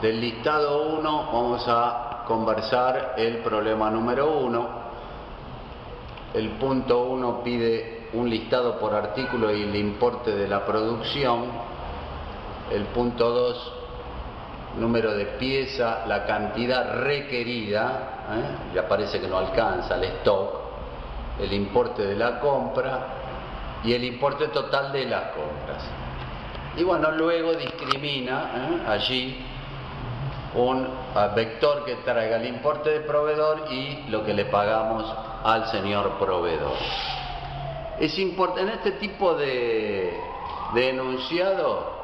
Del listado 1 vamos a conversar el problema número 1. El punto 1 pide un listado por artículo y el importe de la producción. El punto 2, número de pieza, la cantidad requerida, ya parece que no alcanza el stock, el importe de la compra y el importe total de las compras. Y bueno, luego discrimina allí un vector que traiga el importe de proveedor y lo que le pagamos al señor proveedor. Es importante, en este tipo de enunciado,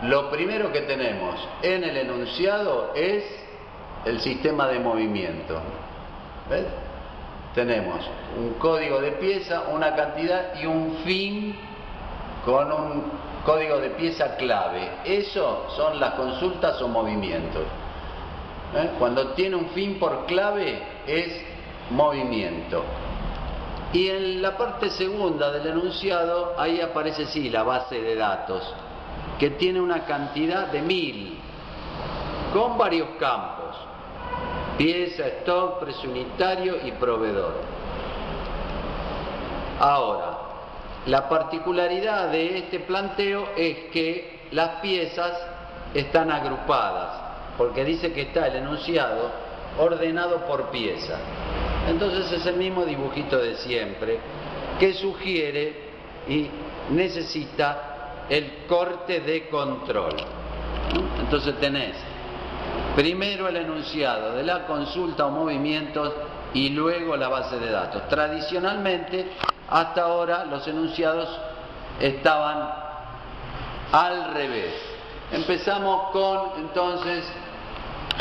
lo primero que tenemos en el enunciado es el sistema de movimiento. ¿Ves? Tenemos un código de pieza, una cantidad y un fin con un código de pieza clave. Eso son las consultas o movimientos. Cuando tiene un fin por clave es movimiento. Y en la parte segunda del enunciado, ahí aparece sí la base de datos, que tiene una cantidad de 1000, con varios campos: pieza, stock, precio unitario y proveedor. Ahora, la particularidad de este planteo es que las piezas están agrupadas, porque dice que está el enunciado ordenado por pieza. Entonces es el mismo dibujito de siempre, que sugiere y necesita el corte de control. Entonces tenés primero el enunciado de la consulta o movimientos y luego la base de datos. Tradicionalmente, hasta ahora, los enunciados estaban al revés. Empezamos con, entonces,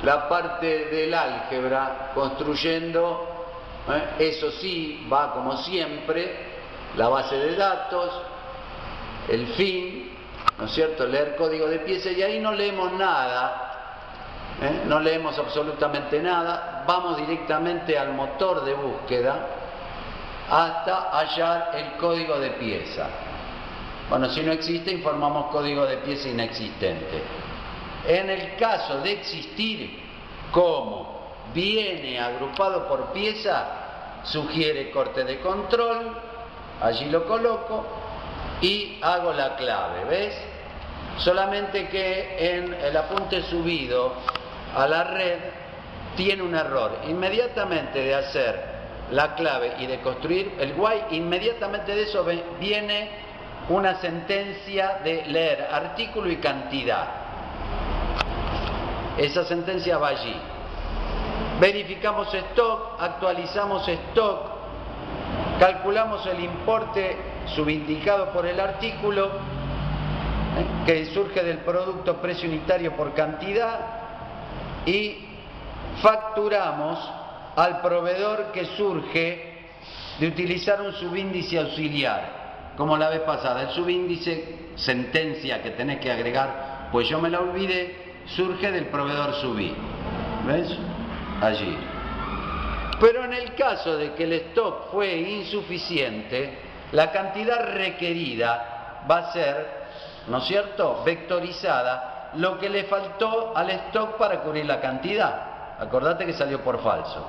la parte del álgebra, construyendo, eso sí, va como siempre, la base de datos, el fin, ¿no es cierto?, leer código de pieza, y ahí no leemos nada. No leemos absolutamente nada, vamos directamente al motor de búsqueda hasta hallar el código de pieza. Bueno, si no existe, informamos código de pieza inexistente. En el caso de existir, como viene agrupado por pieza, sugiere corte de control, allí lo coloco y hago la clave, ¿ves? Solamente que en el apunte subido a la red tiene un error. Inmediatamente de hacer la clave y de construir el while, inmediatamente de eso viene una sentencia de leer artículo y cantidad. Esa sentencia va allí. Verificamos stock, actualizamos stock, calculamos el importe subindicado por el artículo que surge del producto precio unitario por cantidad, y facturamos al proveedor que surge de utilizar un subíndice auxiliar, como la vez pasada. El subíndice, sentencia que tenés que agregar, pues yo me la olvidé, surge del proveedor subí. ¿Ves? Allí. Pero en el caso de que el stock fue insuficiente, la cantidad requerida va a ser, ¿no es cierto?, vectorizada, lo que le faltó al stock para cubrir la cantidad. Acordate que salió por falso.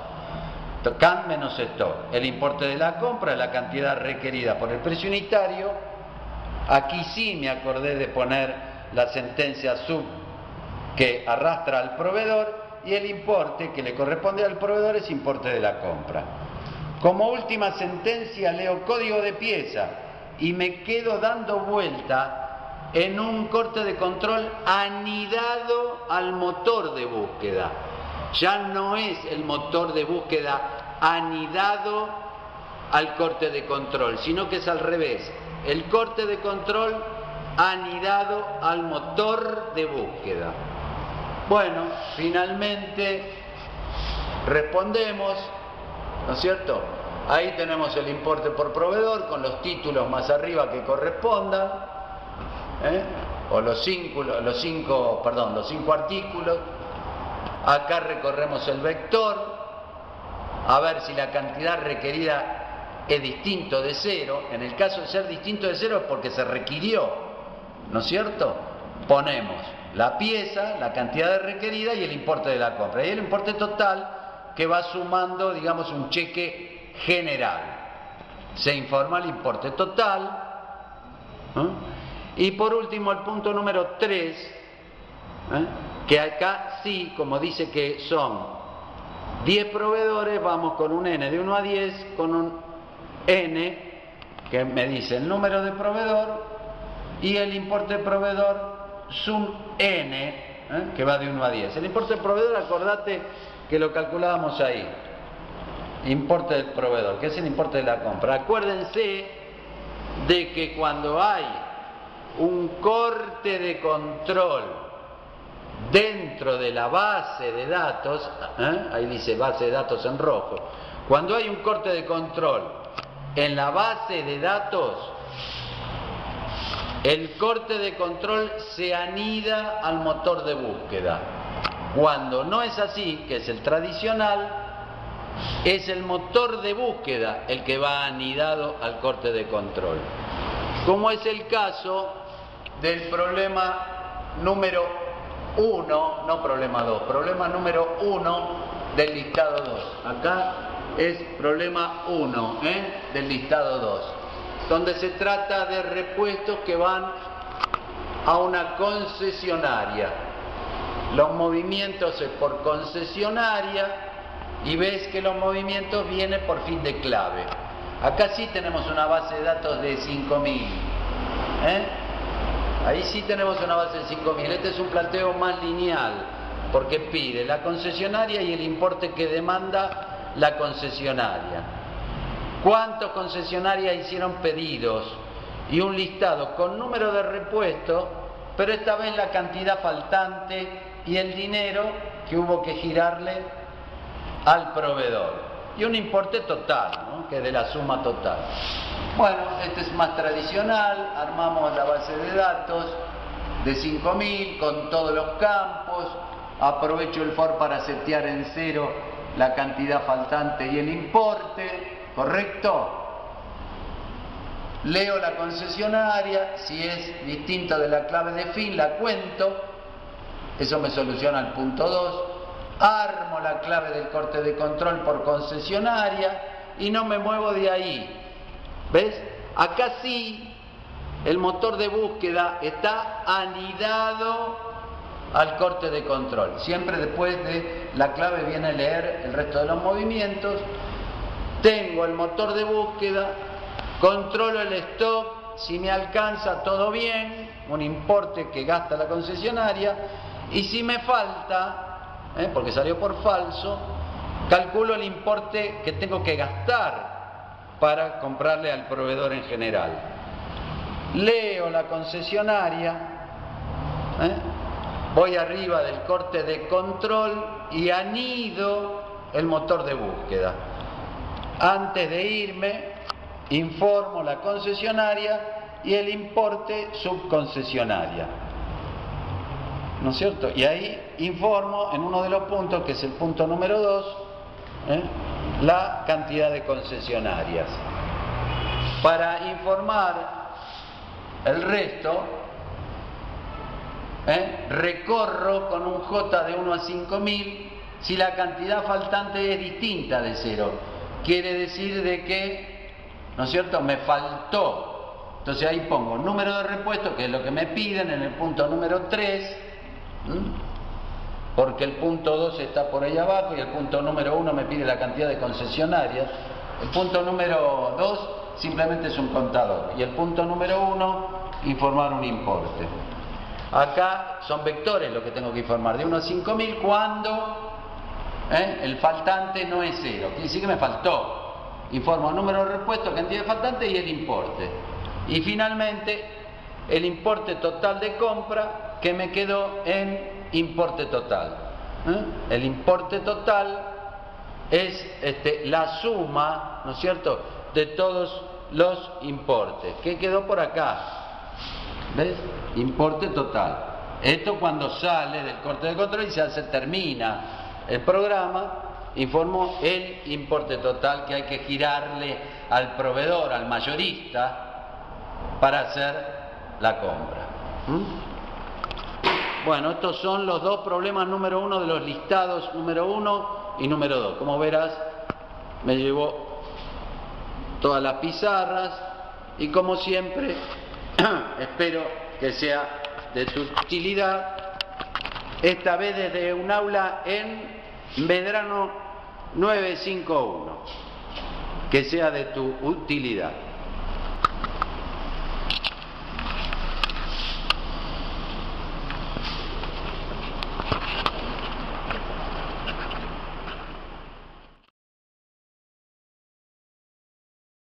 Can menos stock, el importe de la compra, la cantidad requerida por el precio unitario. Aquí sí me acordé de poner la sentencia sub que arrastra al proveedor, y el importe que le corresponde al proveedor es importe de la compra. Como última sentencia leo código de pieza y me quedo dando vuelta en un corte de control anidado al motor de búsqueda. Ya no es el motor de búsqueda anidado al corte de control, sino que es al revés. El corte de control anidado al motor de búsqueda. Bueno, finalmente respondemos, ¿no es cierto? Ahí tenemos el importe por proveedor con los títulos más arriba que correspondan. O los cinco artículos. Acá recorremos el vector a ver si la cantidad requerida es distinto de 0. En el caso de ser distinto de 0 es porque se requirió, ¿no es cierto? Ponemos la pieza, la cantidad requerida y el importe de la compra. Y el importe total que va sumando, digamos, un cheque general. Se informa el importe total. Y por último, el punto número 3, que acá sí, como dice que son 10 proveedores, vamos con un N de 1 a 10, con un N que me dice el número de proveedor y el importe de proveedor sum N, que va de 1 a 10. El importe del proveedor, acordate que lo calculábamos ahí. Importe del proveedor, que es el importe de la compra. Acuérdense de que cuando hay un corte de control dentro de la base de datos, ahí dice base de datos en rojo, cuando hay un corte de control en la base de datos, el corte de control se anida al motor de búsqueda. Cuando no es así, que es el tradicional, es el motor de búsqueda el que va anidado al corte de control. Como es el caso del problema número 1, no problema 2, problema número 1 del listado 2. Acá es problema 1 del listado 2, donde se trata de repuestos que van a una concesionaria. Los movimientos es por concesionaria y ves que los movimientos vienen por fin de clave. Acá sí tenemos una base de datos de 5.000. Ahí sí tenemos una base de 5.000. Este es un planteo más lineal, porque pide la concesionaria y el importe que demanda la concesionaria. ¿Cuántos concesionarias hicieron pedidos? Y un listado con número de repuesto, pero esta vez la cantidad faltante y el dinero que hubo que girarle al proveedor. Y un importe total, ¿no?, que es de la suma total. Bueno, este es más tradicional, armamos la base de datos de 5.000 con todos los campos, aprovecho el for para setear en 0 la cantidad faltante y el importe, ¿correcto? Leo la concesionaria, si es distinto de la clave de fin la cuento, eso me soluciona el punto 2. Armo la clave del corte de control por concesionaria y no me muevo de ahí. ¿Ves? Acá sí el motor de búsqueda está anidado al corte de control. Siempre después de la clave viene a leer el resto de los movimientos. Tengo el motor de búsqueda, controlo el stock, si me alcanza todo bien, un importe que gasta la concesionaria, y si me falta, porque salió por falso, calculo el importe que tengo que gastar para comprarle al proveedor en general. Leo la concesionaria, voy arriba del corte de control y anido el motor de búsqueda. Antes de irme, informo la concesionaria y el importe subconcesionaria, ¿no es cierto? Y ahí informo en uno de los puntos, que es el punto número 2, la cantidad de concesionarias. Para informar el resto, recorro con un J de 1 a 5.000 si la cantidad faltante es distinta de 0. Quiere decir de que, ¿no es cierto?, me faltó. Entonces ahí pongo número de repuesto, que es lo que me piden en el punto número 3, porque el punto 2 está por ahí abajo y el punto número 1 me pide la cantidad de concesionarias. El punto número 2 simplemente es un contador y el punto número 1 informar un importe. Acá son vectores lo que tengo que informar, de 1 a 5.000 cuando el faltante no es 0, quiere decir que me faltó. Informo número de repuesto, cantidad de faltante y el importe. Y finalmente el importe total de compra, que me quedó en importe total. El importe total es la suma, ¿no es cierto?, de todos los importes. ¿Qué quedó por acá? ¿Ves? Importe total. Esto cuando sale del corte de control y se termina el programa, informo el importe total que hay que girarle al proveedor, al mayorista, para hacer la compra. Bueno, estos son los dos problemas número 1 de los listados número 1 y número 2. Como verás, me llevo todas las pizarras y como siempre, espero que sea de tu utilidad, esta vez desde un aula en Medrano 951, que sea de tu utilidad.